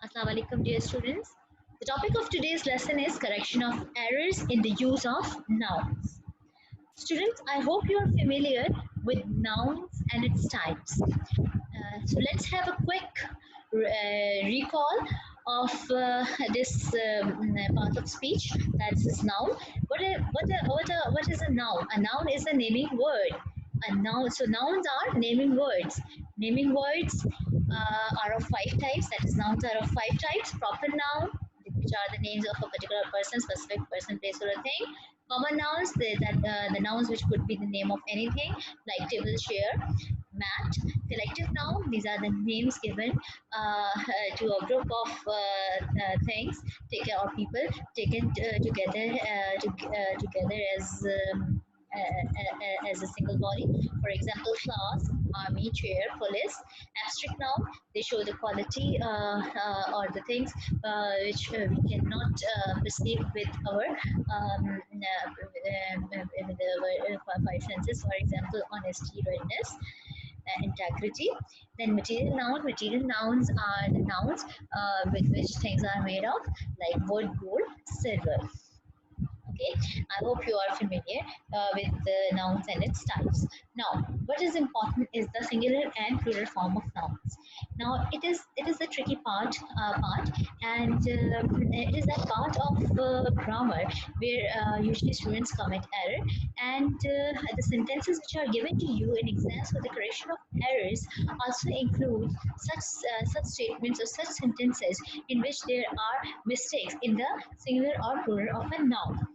Assalamu alaikum, dear students. The topic of today's lesson is correction of errors in the use of nouns. Students, I hope you are familiar with nouns and its types. So let's have a quick recall of this part of speech. That's this noun. What is a noun? A noun is a naming word. A noun. So nouns are naming words. Naming words are of five types. That is, nouns are of five types. Proper noun, which are the names of a particular person, specific person, place, or a thing. Common nouns, the nouns which could be the name of anything, like table, chair, mat. Collective noun, these are the names given to a group of things, or people taken together as a single body. For example, class, army, chair, police. Abstract noun, they show the quality or the things which we cannot perceive with our five senses. For example, honesty, readiness, integrity. Then material nouns are the nouns with which things are made of, like wood, gold, silver. Okay, I hope you are familiar with the nouns and its types. Now, what is important is the singular and plural form of nouns. Now, it is the tricky part, and it is that part of grammar where usually students commit error, and the sentences which are given to you in exams for the correction of errors also include such statements or such sentences in which there are mistakes in the singular or plural of a noun.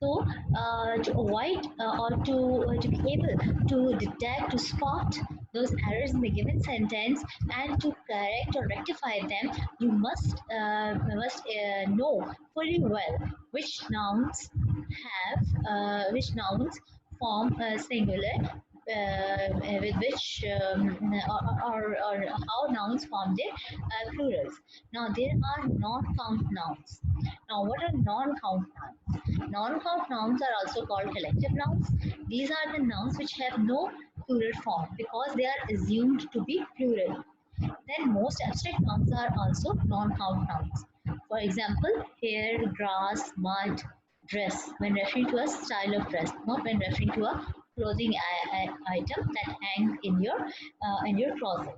So, to avoid or to be able to detect, to spot those errors in the given sentence and to correct or rectify them, you must know fully well which nouns form a singular, with which or how nouns form their plurals. Now, there are non-count nouns. Now, what are non-count nouns? Non-count nouns are also called collective nouns. These are the nouns which have no plural form because they are assumed to be plural. Then most abstract nouns are also non-count nouns. For example, hair, grass, mud, dress, when referring to a style of dress, not when referring to a clothing item that hangs in your closet.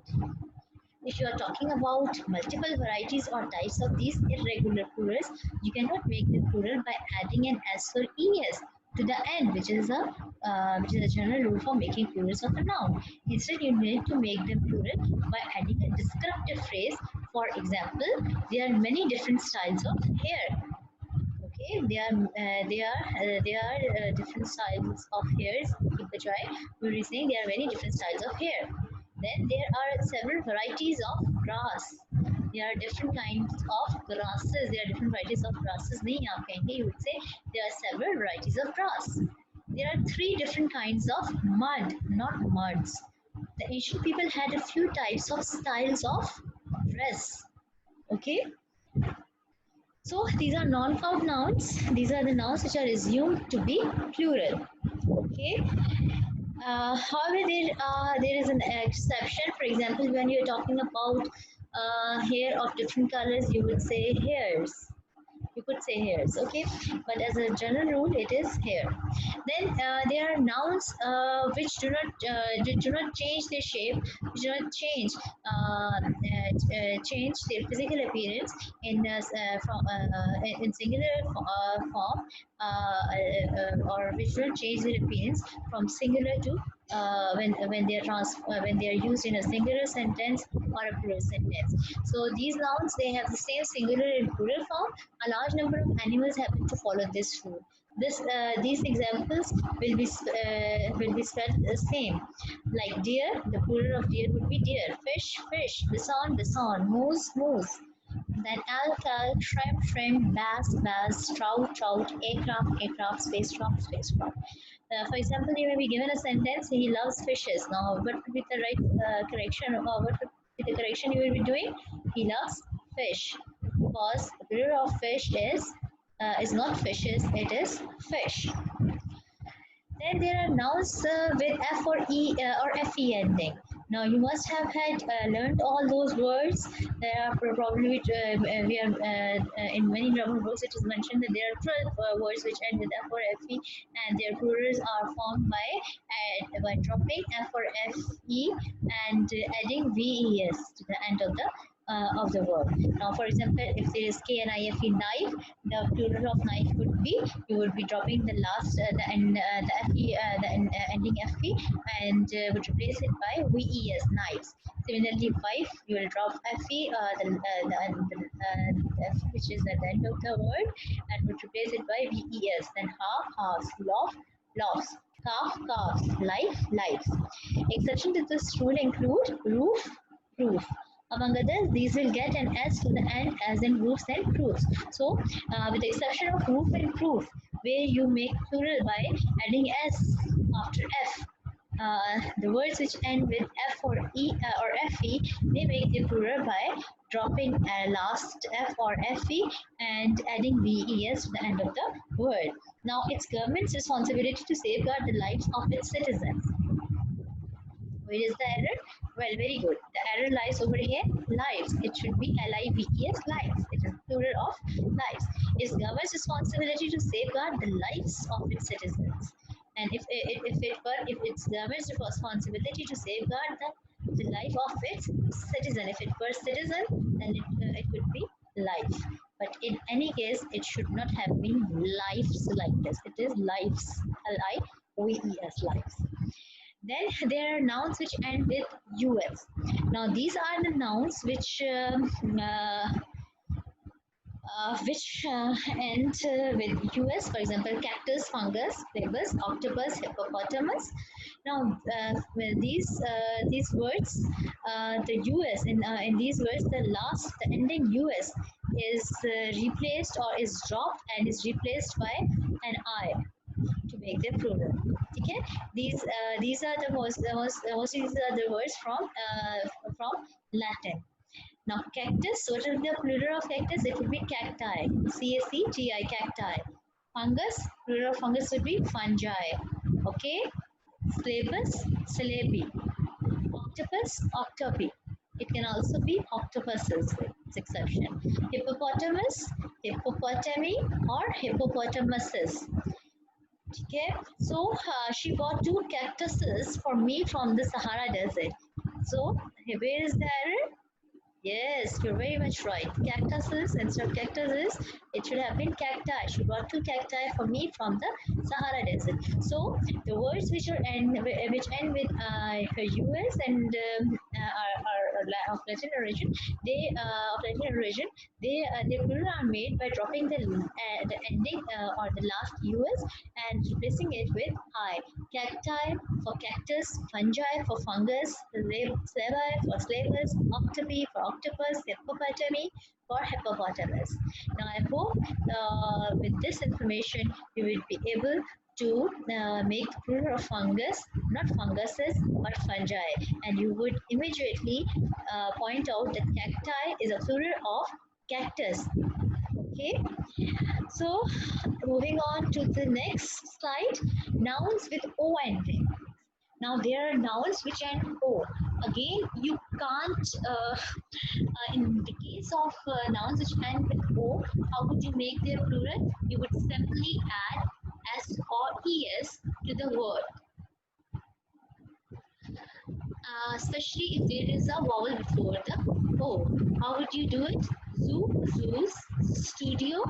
If you are talking about multiple varieties or types of these irregular plurals, you cannot make them plural by adding an s or es to the end, which is a general rule for making plurals of a noun. Instead, you need to make them plural by adding a descriptive phrase. For example, there are many different styles of hair. Okay, there are different styles of hairs. Keep the try. We will be saying there are many different styles of hair. Then there are several varieties of grass. There are different kinds of grasses. There are different varieties of grasses. नहीं आप कहेंगे, you would say there are several varieties of grass. There are three different kinds of mud, not muds. The ancient people had a few types of styles of dress. Okay. So these are non-count nouns. These are the nouns which are assumed to be plural. Okay. However, there is an exception. For example, when you're talking about hair of different colors, you would say hairs. You could say hairs, okay, but as a general rule it is hair. Then there are nouns which do not change their shape, which do not change their physical appearance in singular form, or which do not change their appearance from singular to when they are used in a singular sentence or a plural sentence. So these nouns, they have the same singular and plural form. A large number of animals happen to follow this rule. These examples will be spelled the same. Like deer, the plural of deer would be deer. Fish, fish. Bison, moose, moose. Then elk, shrimp, bass, bass. Trout, aircraft, spacecraft. For example, you may be given a sentence, he loves fishes. Now, what would be the right correction, or what would be the correction you will be doing? He loves fish, because the plural of fish is not fishes, it is fish. Then there are nouns with F or E or FE ending. Now you must have had learned all those words. There are probably we are in many grammar books. It is mentioned that there are 12 words which end with F or Fe, and their plurals are formed by dropping F or Fe and adding Ves to the end of the word. Now, for example, if there is KNIFE knife, the plural of knife would be, you would be dropping the last the Fe ending Fe and would replace it by VES knives. Similarly, wife, you will drop Fe the F which is at the end of the word and would replace it by VES. Then half, halves, loft, lofts, calf, calves, life, lives. Exception to this rule include roof, roof. Among others, these will get an S to the end as in roofs and roofs. So, with the exception of roof and roof, where you make plural by adding S after F, the words which end with F or E or FE, they make the plural by dropping last F or FE and adding VES to the end of the word. Now, it's government's responsibility to safeguard the lives of its citizens. Where is the error? Well, very good. The error lies over here. Lives. It should be LIVES, lives. It is plural of lives. It's government's responsibility to safeguard the lives of its citizens. And if it's government's responsibility to safeguard the life of its citizen, if it were citizen, then it would be life. But in any case, it should not have been lives like this. It is lives, LIVES, lives. Then there are nouns which end with us. Now these are the nouns which end with us. For example, cactus, fungus, pebbles, octopus, hippopotamus. Now these words, the us in these words, the ending us is replaced or is dropped and is replaced by an I to make them plural. Okay, these are the most these are the words from Latin. Now cactus, what is the plural of cactus? It would be cacti. CACTI, cacti. Fungus, plural of fungus would be fungi. Okay, sclabus, sclabi. Octopus, octopi. It can also be octopuses, it's exception. Hippopotamus, hippopotami, or hippopotamuses. Okay, so she bought two cactuses for me from the Sahara Desert. So where is the error? Yes, you're very much right. Cactuses instead of cactuses, it should have been cacti. She brought two cacti for me from the Sahara Desert. So the words which end with US and are of Latin origin, they plural are made by dropping the ending or the last US and replacing it with I. Cacti for cactus, fungi for fungus, slavi for slavus, octopi for octopus, hippopotami for hippopotamus. Now, I hope with this information you will be able to make the plural of fungus, not funguses, but fungi, and you would immediately point out that cacti is a plural of cactus. Okay, so moving on to the next slide, nouns with O ending. Now there are nouns which end O. Again, you can't, in the case of nouns which end with O, how would you make their plural? You would simply add S or ES to the word, especially if there is a vowel before the O. How would you do it? Zoo, zoos, studio,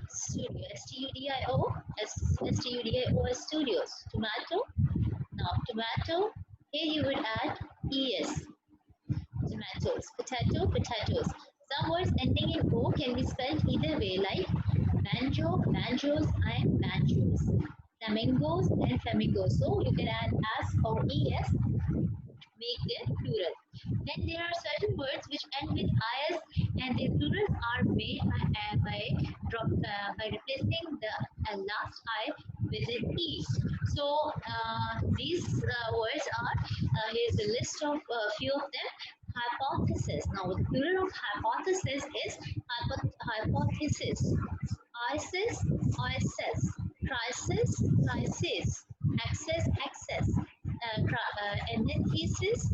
studio, S-T-U-D-I-O, S-T-U-D-I-O, studios. Tomato, now tomato, here you would add ES, tomatoes. Potato, potatoes. Some words ending in O can be spelled either way, like banjo, banjos, and banjos. Flamingos and flamingos. So you can add as or es, make their plural. Then there are certain words which end with is, and their plurals are made by replacing the last I with an e. So these words are here's a list of a few of them. Hypothesis. Now the plural of hypothesis is hypothesis. ISIS, ISIS. Crisis, crisis. Access, access. and then he says.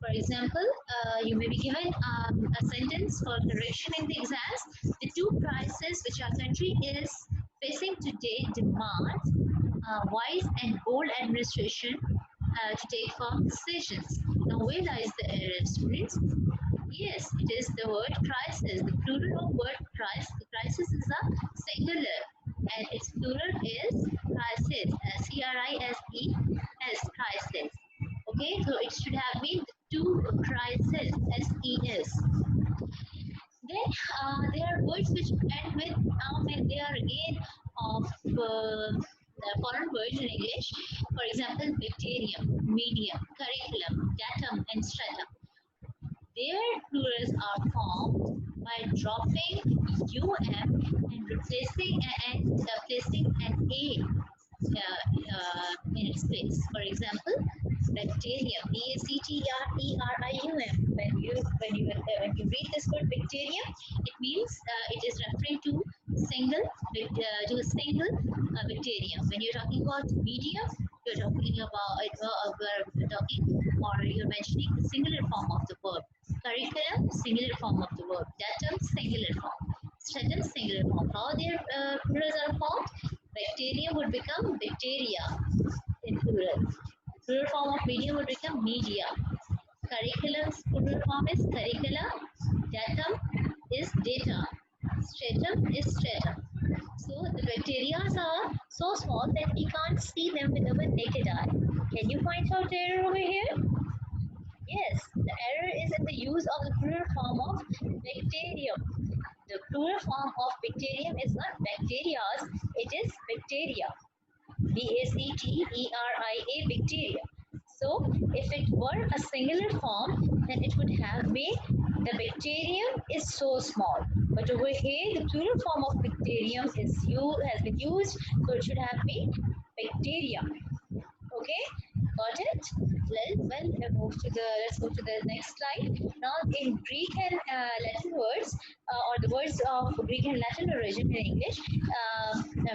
For example, you may be given a sentence for correction in the exams. The two crises which our country is facing today demand wise and bold administration to take firm decisions. Now, where lies the error, students? Yes, it is the word crisis. The plural of word crisis. The crisis is a singular, and its plural is crisis. CRISES, crisis. Okay, so it should have been two crises. SES. Then there are words which end with and they are again of foreign words in English. For example, bacterium, medium, curriculum, datum, and stratum. Their plurals are formed by dropping and replacing placing an a in its place. For example, bacterium, bacterium. When you read this word bacterium, it means it is referring to a single bacterium. When you're talking about medium, you're talking about we're talking or you're mentioning the singular form of the verb. Curriculum, singular form of the verb. Datum, singular form. Stratum, singular form. How their plurals are formed? Bacteria would become bacteria in plural. Plural form of medium would become media. Curriculum's plural form is curricula. Datum is data. Stratum is stratum. So the bacteria are so small that we can't see them with our naked eye. Can you point out the error over here? Yes, the error is in the use of the plural form of bacterium. The plural form of bacterium is not bacterias, it is bacteria. Bacteria, bacteria. So, if it were a singular form, then it would have been the bacterium is so small. But over here, the plural form of bacterium has been used, so it should have been bacteria. Okay, got it? Let's move to the next slide. Now, in Greek and Latin words, or the words of Greek and Latin origin in English,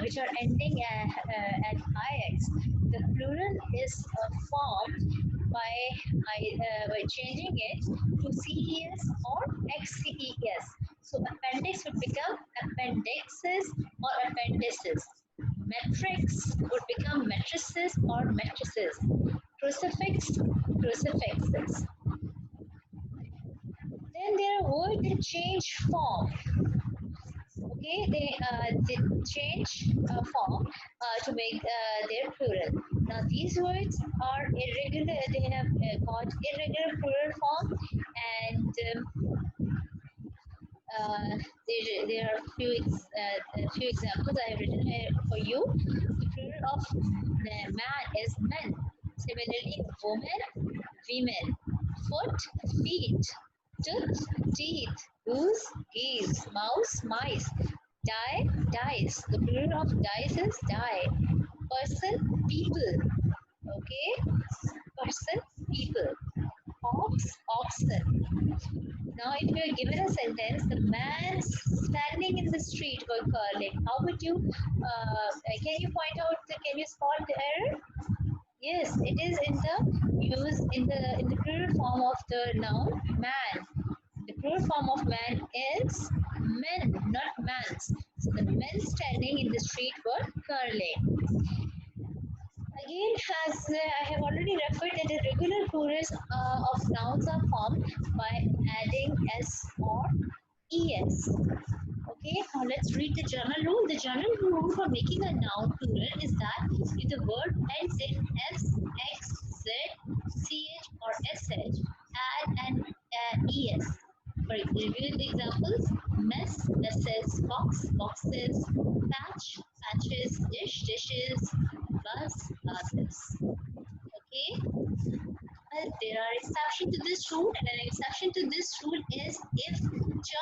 which are ending at ix, the plural is formed by changing it to ces or xces. So, appendix would become appendixes or appendices. Matrix would become matrices or matrices. Crucifix, crucifixes. Then there are words that change form. Okay, they change form to make their plural. Now these words are irregular. They have got irregular plural form, and there are a few examples I have written here for you. The plural of man is men. Similarly, woman, women. Foot, feet. Tooth, teeth. Goose, geese. Mouse, mice. Die, dice. The plural of dice is die. Person, people. Okay? Person, people. Ox, oxen. Now, if you are given a sentence, the man standing in the street were curling. How would you? Can you point out? Can you spot the error? Yes, it is in the plural form of the noun man. The plural form of man is men, not mans. So the men standing in the street were curling. Again, as I have already referred that the regular plurals of nouns are formed by adding s or es. Okay, now let's read the general rule. The general rule for making a noun plural is that if the word ends in s, x, z, ch, or sh, add an es. For review the examples: mess, messes, box, boxes, patch, patches, dish, dishes, bus, buses. Okay. Well, there are exceptions to this rule, and an exception to this rule is if ch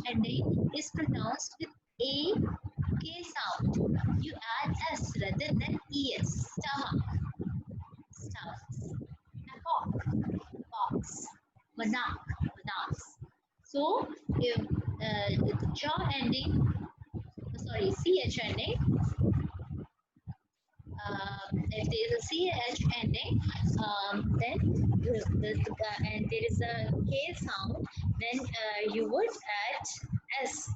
ending is pronounced with a k sound. You add s rather than es. Stomach, stomachs. Hawk, hawks. Manak, manaks. So, if the ch ending, sorry, ch ending If there is a CH ending, then and there is a K sound, then you would add S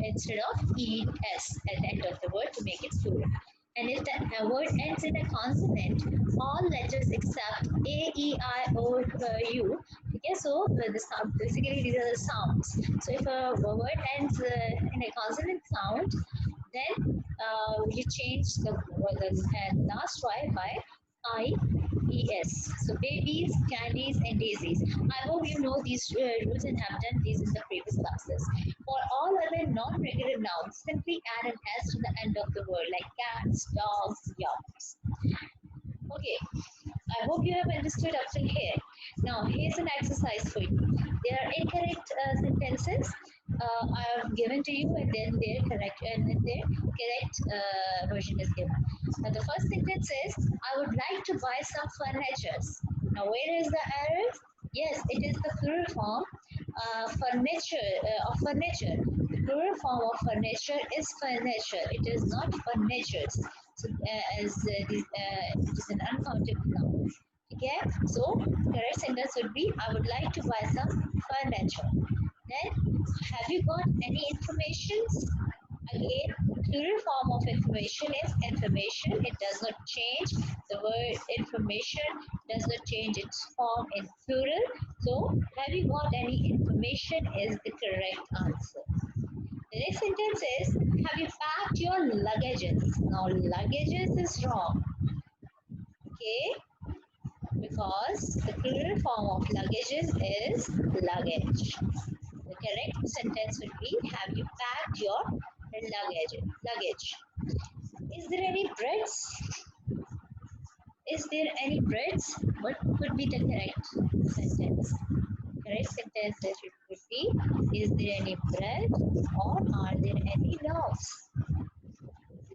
instead of ES at the end of the word to make it plural. And if the word ends in a consonant, all letters except A, E, I, O, U. Okay, so the sound, basically these are the sounds. So if a word ends in a consonant sound, then you change the last Y by IES. So babies, candies, and daisies. I hope you know these rules and have done these in the previous classes. For all other non-regular nouns, simply add an S to the end of the word, like cats, dogs, yachts. Okay, I hope you have understood up till here. Now, here's an exercise for you. There are incorrect sentences I have given to you, and then their correct version is given. Now, the first sentence is, "I would like to buy some furniture." Now, where is the error? Yes, it is the plural form furniture of furniture. The plural form of furniture is furniture. It is not furnitures. So, it is an uncountable noun. Okay, so correct sentence would be, "I would like to buy some furniture." Then, have you got any information? Again, plural form of information is information. It does not change. The word information does not change its form in plural. So, have you got any information is the correct answer. The next sentence is, "Have you packed your luggages?" Now, luggages is wrong. Okay, because the plural form of luggages is luggage. The correct sentence would be, "Have you packed your luggage?" Is there any breads? Is there any breads? What could be the correct sentence? Correct sentence that it would be, "Is there any bread or are there any loaves?"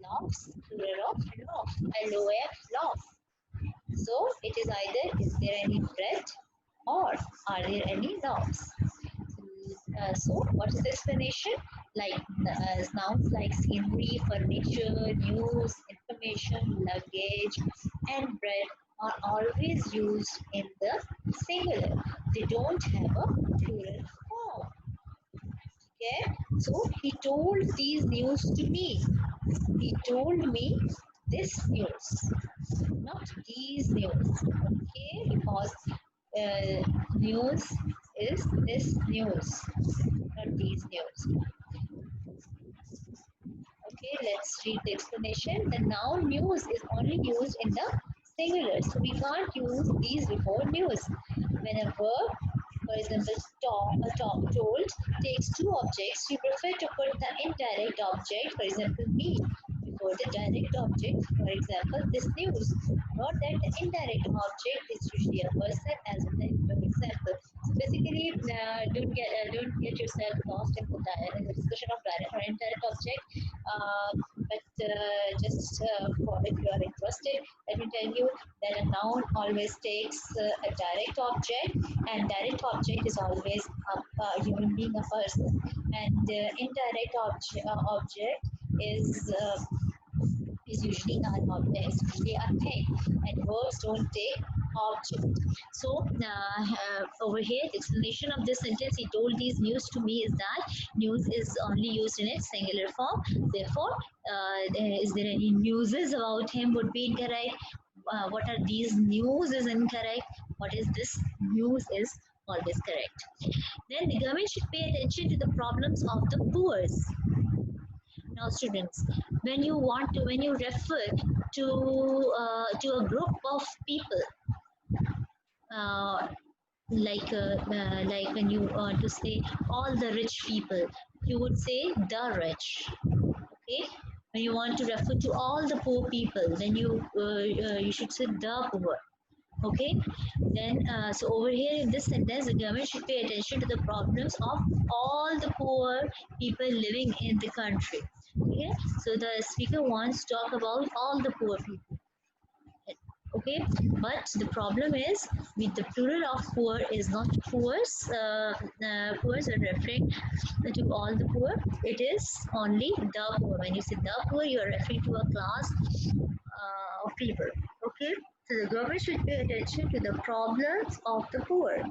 Loaves, plural of loaf, LOF, loaf. So it is either, "Is there any bread or are there any loaves?" So what is the explanation? Like nouns like scenery, furniture, news, information, luggage, and bread are always used in the singular. They don't have a plural form. Okay, so he told these news to me. He told me this news, not these news. Okay, because news is this news, not these news. Okay, let's read the explanation. The noun news is only used in the singular, so we can't use these before news. When a verb, for example, told, takes two objects, we prefer to put the indirect object, for example, me, before the direct object, for example, this news. Note that the indirect object is usually a person, as in the example. So basically, don't get yourself lost in the discussion of direct or indirect object. But just for if you are interested, let me tell you that a noun always takes a direct object, and direct object is always a human being, a person, and indirect object is usually a thing, and verbs don't take object. So over here, the explanation of this sentence, "He told these news to me," is that news is only used in its singular form. Therefore, is there any newses about him would be incorrect. What are these news is incorrect. What is this news is always correct. Then the government should pay attention to the problems of the poor. Now, students, when you refer to a group of people, uh, like when you want to say all the rich people, you would say the rich. Okay. When you want to refer to all the poor people, then you should say the poor. Okay, then so over here in this sentence, the government should pay attention to the problems of all the poor people living in the country. Okay, so the speaker wants to talk about all the poor people. Okay, but the problem is with the plural of poor is not poors. Poors are referring to all the poor. It is only the poor. When you say the poor, you are referring to a class of people. Okay, so the government should pay attention to the problems of the poor.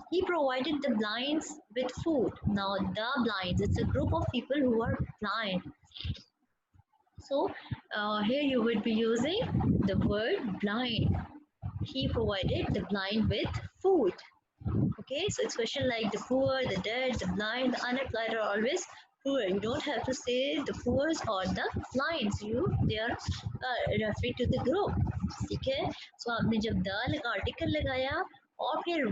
He provided the blinds with food. Now the blinds, it's a group of people who are blind. So here you would be using the word blind. He provided the blind with food. Okay, so expression like the poor, the dead, the blind, the unemployed are always poor. You don't have to say the poor or the blinds. They are referring to the group. ठीक है, so आपने जब the article लगाया और फिर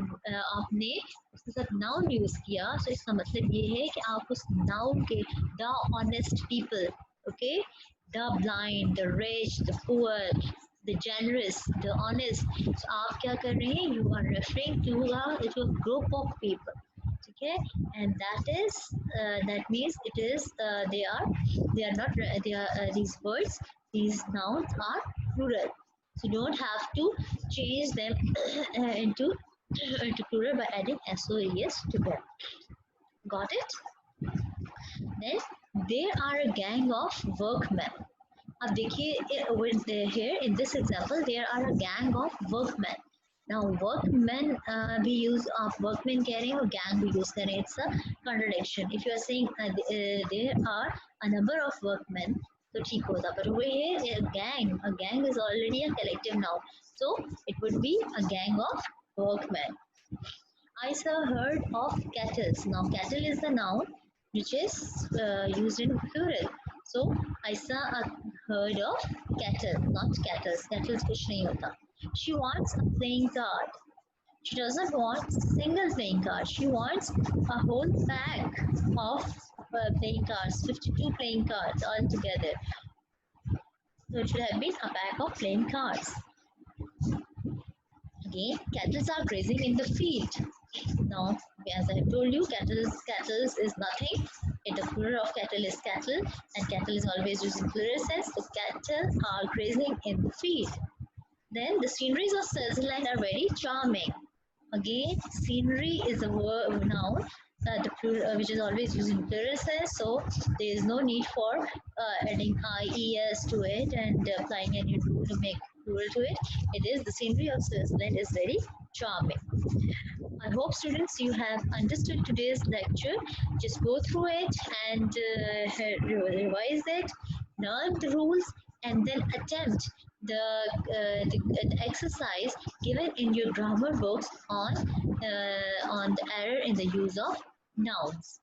आपने उसके साथ नाउन यूज किया, तो इसका मतलब ये है कि आप उस नाउन के the honest people, okay, the blind, the rich, the poor, the generous, the honest. So आप क्या कर रहे हैं? You are referring to a group of people. Okay, and that means it is they are not they are these words, these nouns are plural. So you don't have to change them into plural by adding SOES to them. Got it? Then they are a gang of workmen. अब देखिए here in this example there are a gang of workmen. Now workmen भी use आप workmen कह रहे हैं और gang भी use कर रहे हैं. It's a contradiction. If you are saying there are a number of workmen, तो ठीक होता. But over here a gang is already a collective noun, so it would be a gang of workmen. I saw a herd of cattle. Now cattle is the noun which is used in plural. So I saw a herd of cattle, not cattle. Cattle कुछ नहीं होता. She wants a playing card. She doesn't want a single playing card. She wants a whole pack of playing cards, 52 playing cards altogether. So it should have been a pack of playing cards. Again, cattle are grazing in the field. Now, as I have told you, cattle is nothing. The plural of cattle is cattle, and cattle is always used in plural sense. So cattle are grazing in the field. Then the sceneries of Switzerland are very charming. Again, scenery is a noun the plural, which is always used in plural sense. So there is no need for adding ies to it and applying any rule to make plural to it. It is the scenery of Switzerland is very charming. I hope students you have understood today's lecture. Just go through it and revise it, learn the rules, and then attempt the exercise given in your grammar books on the error in the use of nouns.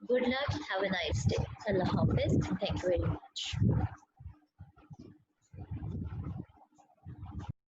Good luck. Have a nice day. Allah Hafiz. Thank you very much.